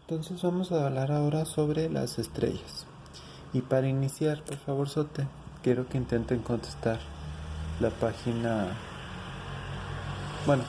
Entonces vamos a hablar ahora sobre las estrellas. Y para iniciar, por favor, Sote, quiero que intenten contestar la página... Bueno,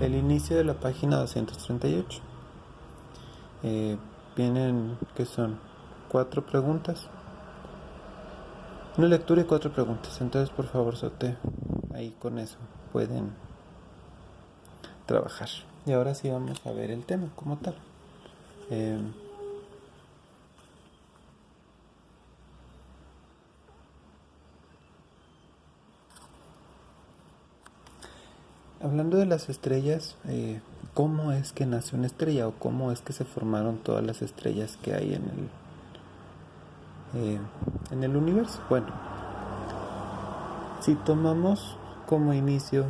el inicio de la página 238. Vienen, ¿qué son? 4 preguntas. Una lectura y 4 preguntas. Entonces, por favor, Sote, ahí con eso pueden trabajar. Y ahora sí vamos a ver el tema como tal. Hablando de las estrellas, ¿cómo es que nació una estrella o cómo es que se formaron todas las estrellas que hay en el universo? Bueno, si tomamos como inicio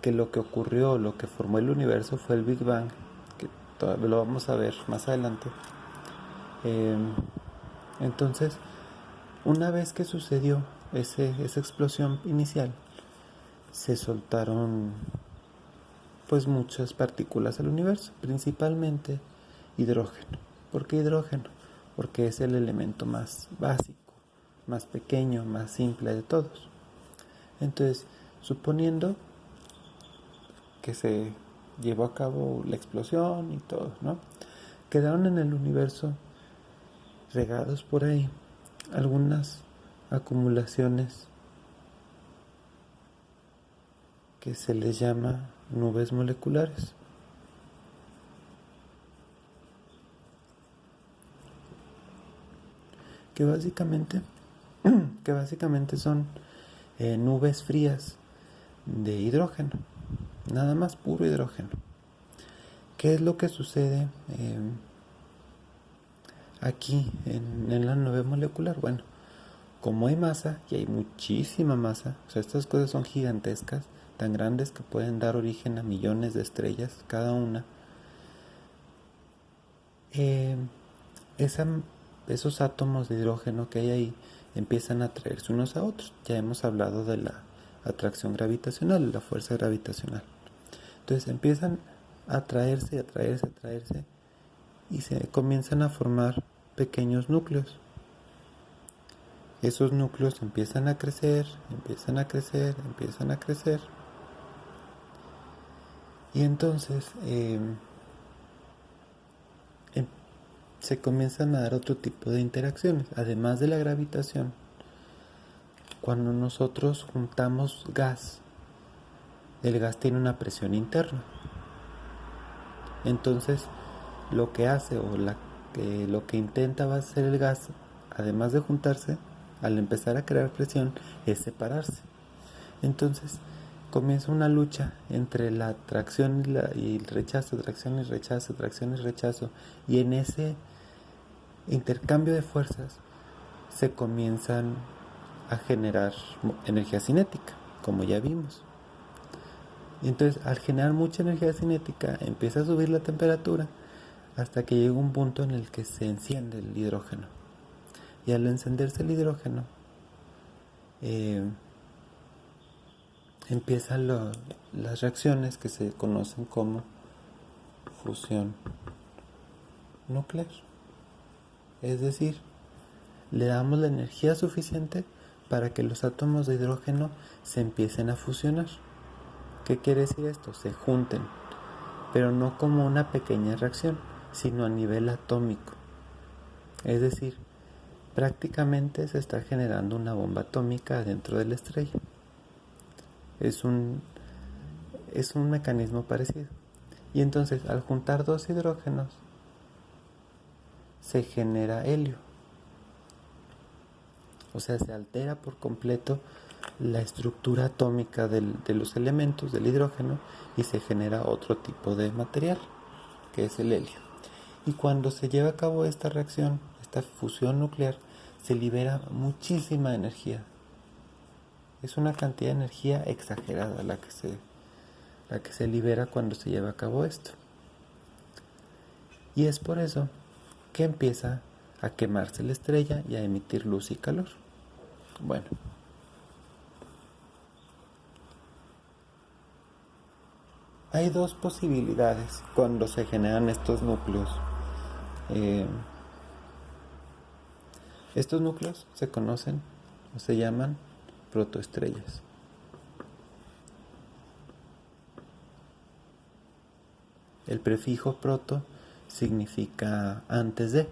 que lo que ocurrió, lo que formó el universo fue el Big Bang, que todavía lo vamos a ver más adelante. Entonces, una vez que sucedió esa explosión inicial, se soltaron pues muchas partículas al universo, principalmente hidrógeno. ¿Por qué hidrógeno? Porque es el elemento más básico, más pequeño, más simple de todos. Entonces, suponiendo que se llevó a cabo la explosión y todo, ¿no? Quedaron en el universo regados por ahí algunas acumulaciones que se les llama nubes moleculares. Que básicamente son nubes frías de hidrógeno, nada más puro hidrógeno. ¿Qué es lo que sucede aquí en la nube molecular? Bueno, como hay masa, y hay muchísima masa, o sea, estas cosas son gigantescas, tan grandes que pueden dar origen a millones de estrellas cada una. Esos átomos de hidrógeno que hay ahí empiezan a atraerse unos a otros. Ya hemos hablado de la atracción gravitacional, la fuerza gravitacional. Entonces empiezan a atraerse, y se comienzan a formar pequeños núcleos. Esos núcleos empiezan a crecer, y entonces se comienzan a dar otro tipo de interacciones. Además de la gravitación, cuando nosotros juntamos gas, el gas tiene una presión interna. Entonces, lo que hace lo que intenta va a hacer el gas, además de juntarse, al empezar a crear presión, es separarse. Entonces, comienza una lucha entre la atracción y el rechazo, atracción y rechazo, atracción y rechazo. Y en ese intercambio de fuerzas se comienzan a generar energía cinética, como ya vimos. Y entonces, al generar mucha energía cinética, empieza a subir la temperatura hasta que llega un punto en el que se enciende el hidrógeno. Y al encenderse el hidrógeno, empiezan las reacciones que se conocen como fusión nuclear. Es decir, le damos la energía suficiente para que los átomos de hidrógeno se empiecen a fusionar. ¿Qué quiere decir esto? Se junten, pero no como una pequeña reacción, sino a nivel atómico. Es decir, prácticamente se está generando una bomba atómica dentro de la estrella. Es un mecanismo parecido. Y entonces, al juntar dos hidrógenos, se genera helio. O sea, se altera por completo la estructura atómica de los elementos del hidrógeno y se genera otro tipo de material, que es el helio. Y cuando se lleva a cabo esta reacción, esta fusión nuclear, se libera muchísima energía. Es una cantidad de energía exagerada la que se libera cuando se lleva a cabo esto. Y es por eso que empieza a quemarse la estrella y a emitir luz y calor. Bueno, Hay dos posibilidades cuando se generan estos núcleos. Estos núcleos se conocen o se llaman protoestrellas. El prefijo proto significa antes de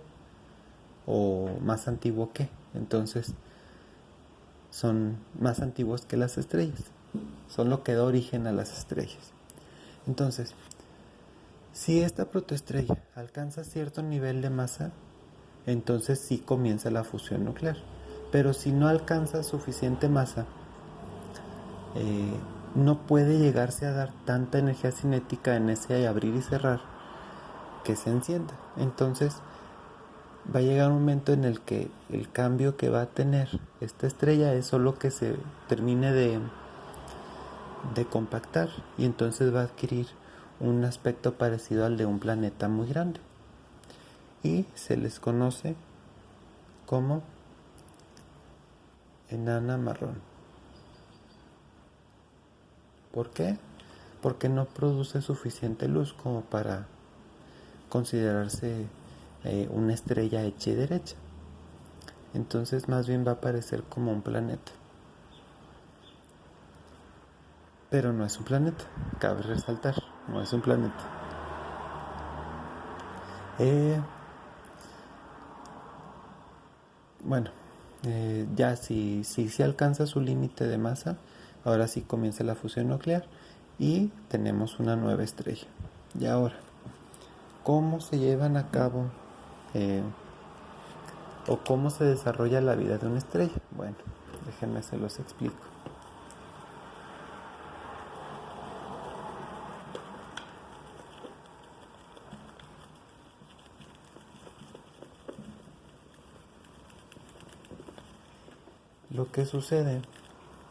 o más antiguo que. Entonces son más antiguos que las estrellas. Son lo que da origen a las estrellas. Entonces, si esta protoestrella alcanza cierto nivel de masa, entonces sí comienza la fusión nuclear. Pero si no alcanza suficiente masa, no puede llegarse a dar tanta energía cinética en ese abrir y cerrar que se encienda. Entonces va a llegar un momento en el que el cambio que va a tener esta estrella es solo que se termine de compactar, y entonces va a adquirir un aspecto parecido al de un planeta muy grande, y se les conoce como enana marrón. ¿Por qué? Porque no produce suficiente luz como para considerarse una estrella hecha y derecha. Entonces más bien va a parecer como un planeta. Pero no es un planeta, cabe resaltar, no es un planeta. Bueno, ya si se alcanza su límite de masa, ahora sí comienza la fusión nuclear y tenemos una nueva estrella. Y ahora, ¿cómo se llevan a cabo o cómo se desarrolla la vida de una estrella? Bueno, déjenme se los explico. Lo que sucede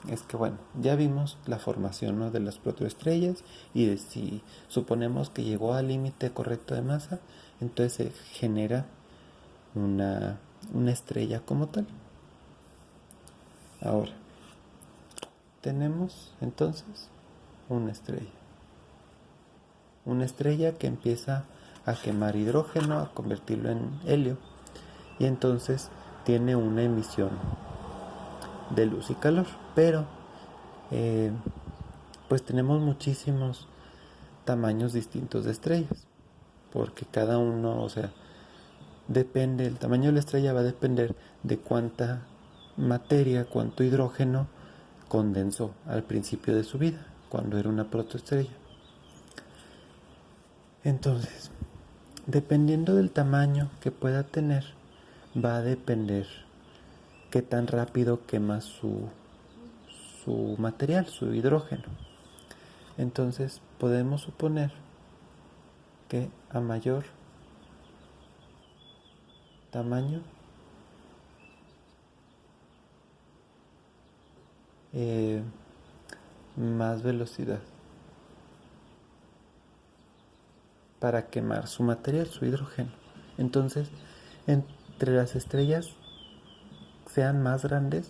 es que, bueno, ya vimos la formación, ¿no?, de las protoestrellas, y de si suponemos que llegó al límite correcto de masa, entonces se genera una estrella como tal. Ahora, tenemos entonces una estrella. Una estrella que empieza a quemar hidrógeno, a convertirlo en helio, y entonces tiene una emisión de luz y calor. Pero pues tenemos muchísimos tamaños distintos de estrellas, porque cada uno, o sea, depende, el tamaño de la estrella va a depender de cuánta materia, cuánto hidrógeno condensó al principio de su vida, cuando era una protoestrella. Entonces, dependiendo del tamaño que pueda tener, va a depender qué tan rápido quema su material, su hidrógeno. Entonces, podemos suponer que a mayor tamaño, más velocidad para quemar su material, su hidrógeno. Entonces, entre las estrellas sean más grandes,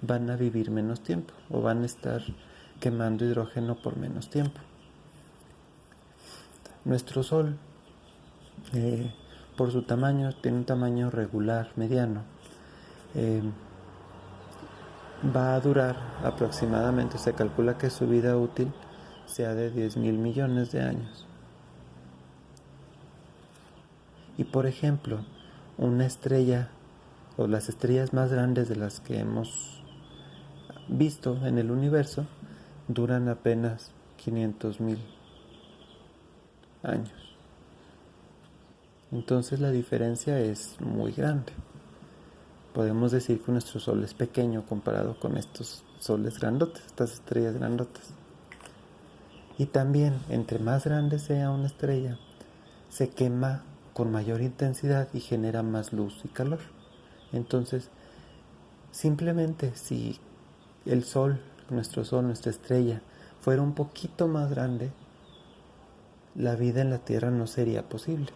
van a vivir menos tiempo o van a estar quemando hidrógeno por menos tiempo. Nuestro Sol, por su tamaño, tiene un tamaño regular, mediano. Va a durar aproximadamente, se calcula que su vida útil sea de 10.000 millones de años. Y por ejemplo, una estrella o las estrellas más grandes de las que hemos visto en el universo duran apenas 500.000 años. Entonces la diferencia es muy grande. Podemos decir que nuestro Sol es pequeño comparado con estos soles grandotes, estas estrellas grandotas. Y también, entre más grande sea una estrella, se quema con mayor intensidad y genera más luz y calor. Entonces, simplemente si el Sol, nuestra estrella, fuera un poquito más grande, la vida en la Tierra no sería posible,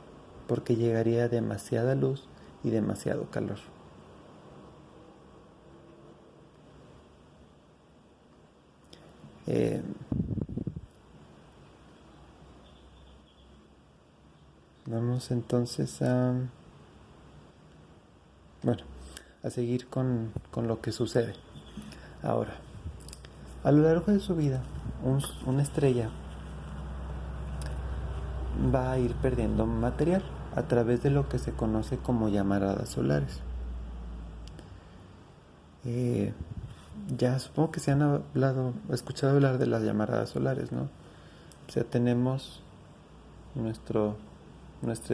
porque llegaría demasiada luz y demasiado calor. Vamos entonces a, bueno, a seguir con lo que sucede. Ahora, a lo largo de su vida, una estrella va a ir perdiendo material a través de lo que se conoce como llamaradas solares. Ya supongo que se han escuchado hablar de las llamaradas solares, ¿no? O sea, tenemos nuestra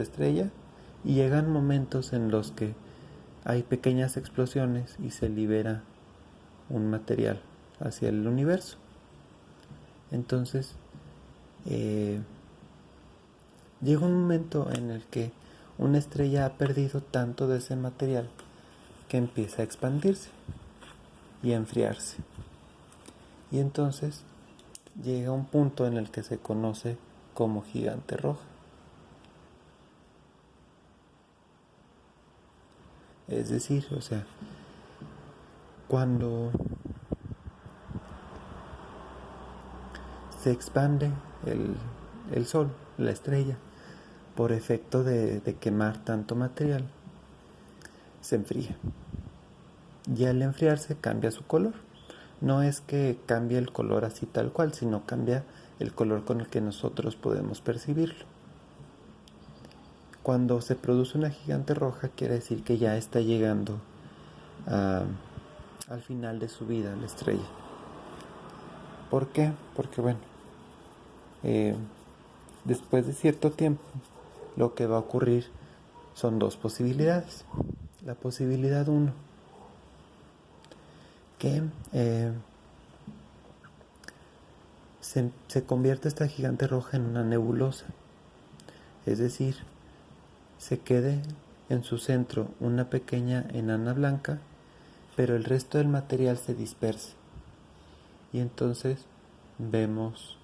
estrella y llegan momentos en los que hay pequeñas explosiones y se libera un material hacia el universo. Entonces, llega un momento en el que una estrella ha perdido tanto de ese material que empieza a expandirse y a enfriarse. Y entonces llega un punto en el que se conoce como gigante roja. Es decir, o sea, cuando se expande el Sol, la estrella, por efecto de quemar tanto material, se enfría. Y al enfriarse cambia su color. No es que cambie el color así tal cual, sino cambia el color con el que nosotros podemos percibirlo. Cuando se produce una gigante roja, quiere decir que ya está llegando al final de su vida la estrella. ¿Por qué? Porque bueno, después de cierto tiempo, lo que va a ocurrir son dos posibilidades. La posibilidad 1, que se convierte esta gigante roja en una nebulosa, es decir, se quede en su centro una pequeña enana blanca, pero el resto del material se dispersa. Y entonces vemos,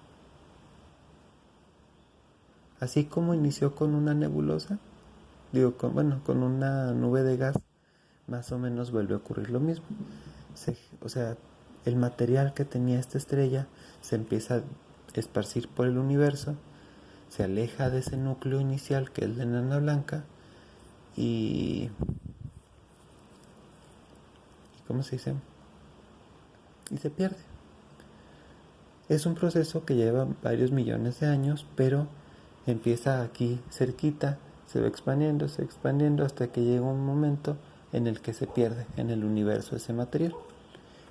así como inició con una nebulosa, con una nube de gas, más o menos vuelve a ocurrir lo mismo. O sea, el material que tenía esta estrella se empieza a esparcir por el universo, se aleja de ese núcleo inicial que es la enana blanca y ¿cómo se dice? Y se pierde. Es un proceso que lleva varios millones de años, pero empieza aquí cerquita, se va expandiendo hasta que llega un momento en el que se pierde en el universo ese material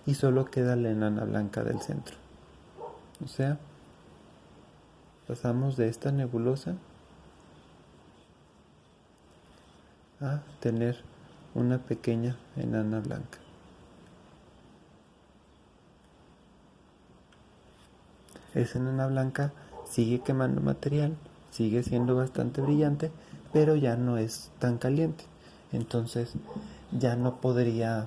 y solo queda la enana blanca del centro. O sea, pasamos de esta nebulosa a tener una pequeña enana blanca. Esa enana blanca sigue quemando material, sigue siendo bastante brillante, pero ya no es tan caliente. Entonces ya no podría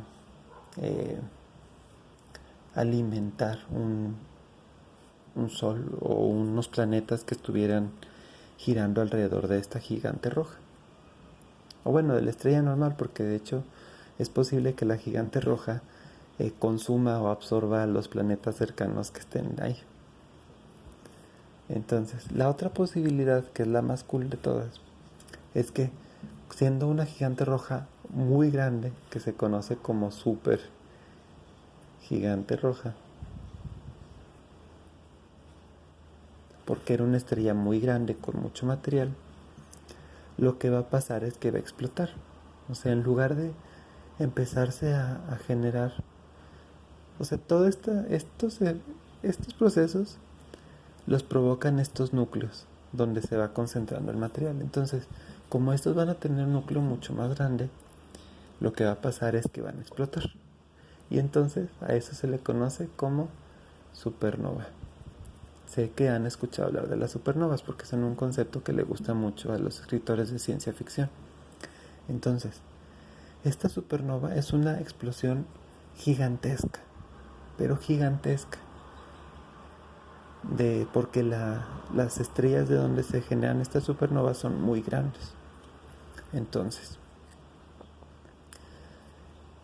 alimentar un sol o unos planetas que estuvieran girando alrededor de esta gigante roja. O bueno, de la estrella normal, porque de hecho es posible que la gigante roja consuma o absorba a los planetas cercanos que estén ahí. Entonces, la otra posibilidad, que es la más cool de todas, es que siendo una gigante roja muy grande, que se conoce como super gigante roja, porque era una estrella muy grande con mucho material, lo que va a pasar es que va a explotar. O sea, en lugar de empezarse a generar, o sea, todos estos procesos los provocan estos núcleos donde se va concentrando el material. Entonces, como estos van a tener un núcleo mucho más grande, lo que va a pasar es que van a explotar. Y entonces a eso se le conoce como supernova. Sé que han escuchado hablar de las supernovas porque son un concepto que le gusta mucho a los escritores de ciencia ficción. Entonces, esta supernova es una explosión gigantesca, pero gigantesca, porque las estrellas de donde se generan estas supernovas son muy grandes. Entonces,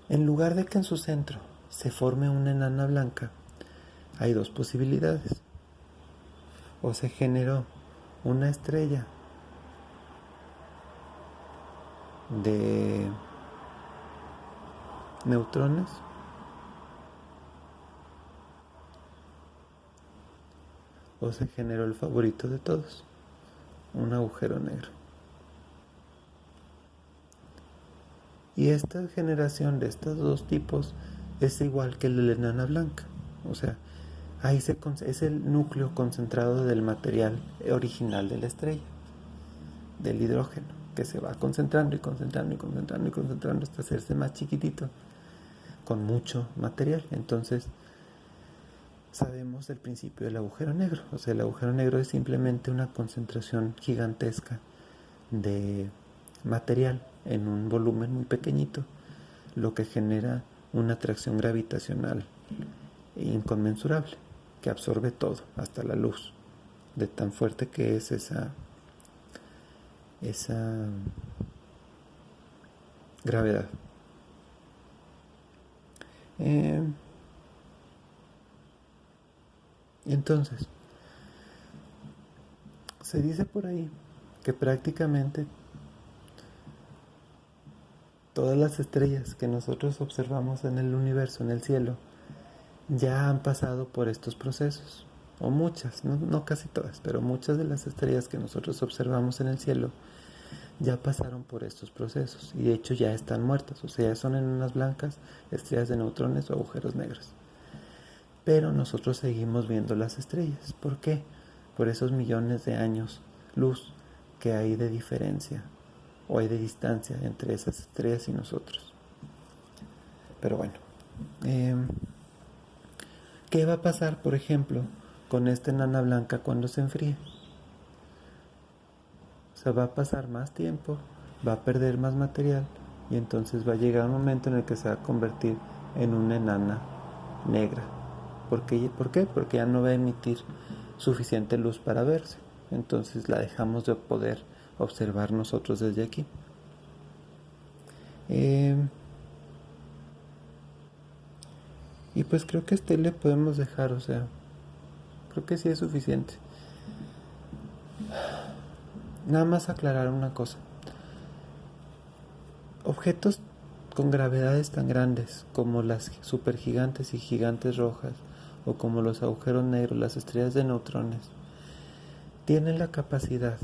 en lugar de que en su centro se forme una enana blanca, hay dos posibilidades. O se generó una estrella de neutrones o se generó el favorito de todos, un agujero negro. Y esta generación de estos dos tipos es igual que el de la enana blanca. O sea, ahí es el núcleo concentrado del material original de la estrella, del hidrógeno, que se va concentrando y concentrando y concentrando y concentrando hasta hacerse más chiquitito, con mucho material. Entonces, sabemos el principio del agujero negro. O sea, el agujero negro es simplemente una concentración gigantesca de material en un volumen muy pequeñito, lo que genera una atracción gravitacional inconmensurable que absorbe todo, hasta la luz, de tan fuerte que es esa gravedad. Entonces, se dice por ahí que prácticamente todas las estrellas que nosotros observamos en el universo, en el cielo, ya han pasado por estos procesos, o muchas, no casi todas, pero muchas de las estrellas que nosotros observamos en el cielo ya pasaron por estos procesos y de hecho ya están muertas, o sea, ya son enanas blancas, estrellas de neutrones o agujeros negros. Pero nosotros seguimos viendo las estrellas. ¿Por qué? Por esos millones de años luz que hay de diferencia o hay de distancia entre esas estrellas y nosotros. Pero bueno, ¿qué va a pasar, por ejemplo, con esta enana blanca cuando se enfríe? O sea, va a pasar más tiempo, va a perder más material y entonces va a llegar un momento en el que se va a convertir en una enana negra. ¿Por qué? Porque ya no va a emitir suficiente luz para verse. Entonces la dejamos de poder observar nosotros desde aquí. Y pues creo que este le podemos dejar, o sea, creo que sí es suficiente. Nada más aclarar una cosa. Objetos con gravedades tan grandes como las supergigantes y gigantes rojas, o como los agujeros negros, las estrellas de neutrones, tienen la capacidad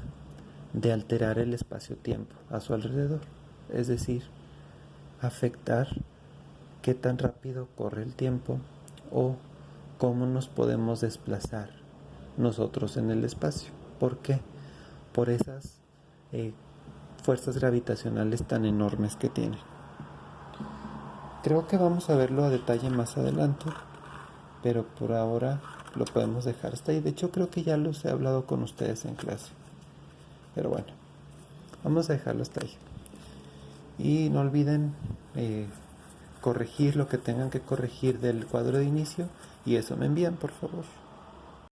de alterar el espacio-tiempo a su alrededor, es decir, afectar qué tan rápido corre el tiempo o cómo nos podemos desplazar nosotros en el espacio. ¿Por qué? Por esas fuerzas gravitacionales tan enormes que tienen. Creo que vamos a verlo a detalle más adelante, pero por ahora lo podemos dejar hasta ahí. De hecho, creo que ya los he hablado con ustedes en clase. Pero bueno, vamos a dejarlo hasta ahí. Y no olviden corregir lo que tengan que corregir del cuadro de inicio y eso me envían, por favor.